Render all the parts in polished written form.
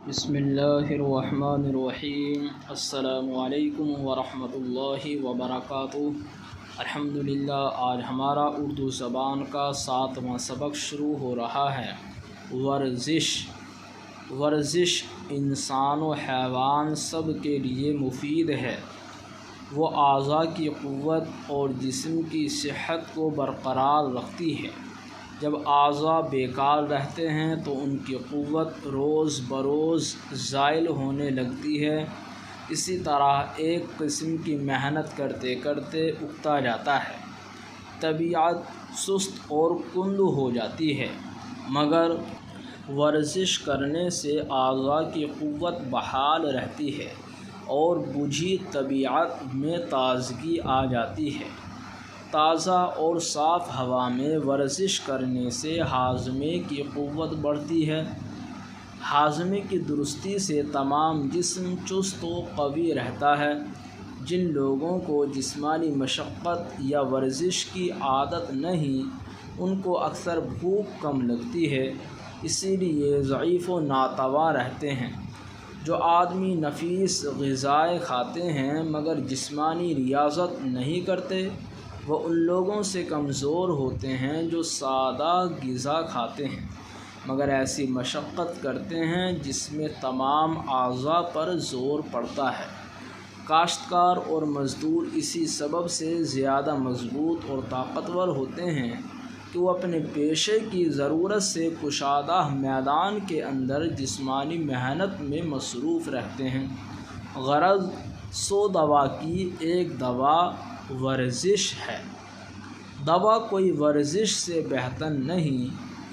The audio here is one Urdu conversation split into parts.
بسم اللہ الرحمن الرحیم۔ السلام علیکم ورحمۃ اللہ وبرکاتہ۔ الحمدللہ، آج ہمارا اردو زبان کا 7واں سبق شروع ہو رہا ہے۔ ورزش انسان و حیوان سب کے لیے مفید ہے۔ وہ اعضاء کی قوت اور جسم کی صحت کو برقرار رکھتی ہے۔ جب اعضاء بیکار رہتے ہیں تو ان کی قوت روز بروز زائل ہونے لگتی ہے۔ اسی طرح ایک قسم کی محنت کرتے کرتے اکتا جاتا ہے، طبیعت سست اور کند ہو جاتی ہے، مگر ورزش کرنے سے اعضاء کی قوت بحال رہتی ہے اور بجھی طبیعت میں تازگی آ جاتی ہے۔ تازہ اور صاف ہوا میں ورزش کرنے سے ہاضمے کی قوت بڑھتی ہے۔ ہاضمے کی درستی سے تمام جسم چست و قوی رہتا ہے۔ جن لوگوں کو جسمانی مشقت یا ورزش کی عادت نہیں، ان کو اکثر بھوک کم لگتی ہے، اسی لیے ضعیف و ناتواں رہتے ہیں۔ جو آدمی نفیس غذائیں کھاتے ہیں مگر جسمانی ریاضت نہیں کرتے، وہ ان لوگوں سے کمزور ہوتے ہیں جو سادہ غذا کھاتے ہیں مگر ایسی مشقت کرتے ہیں جس میں تمام اعضاء پر زور پڑتا ہے۔ کاشتکار اور مزدور اسی سبب سے زیادہ مضبوط اور طاقتور ہوتے ہیں کہ وہ اپنے پیشے کی ضرورت سے کشادہ میدان کے اندر جسمانی محنت میں مصروف رہتے ہیں۔ غرض 100 دوا کی ایک دوا ورزش ہے۔ دوا کوئی ورزش سے بہتر نہیں،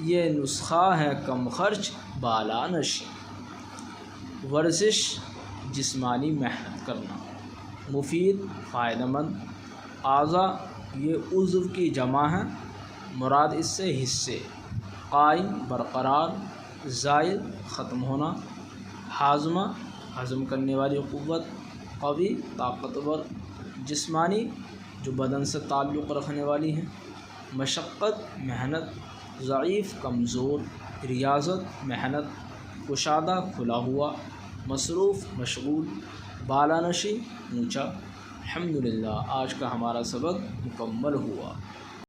یہ نسخہ ہے کم خرچ بالا نشیں۔ ورزش جسمانی محنت کرنا، مفید فائدہ مند۔ اعضاء یہ عضو کی جمع ہے، مراد اس سے حصے۔ قائم برقرار، زائل ختم ہونا۔ ہاضمہ ہضم کرنے والی قوت، قوی طاقتور۔ جسمانی جو بدن سے تعلق رکھنے والی ہیں۔ مشقت محنت، ضعیف کمزور، ریاضت محنت، کشادہ کھلا ہوا، مصروف مشغول، بالانشی اونچا۔ الحمدللہ، آج کا ہمارا سبق مکمل ہوا۔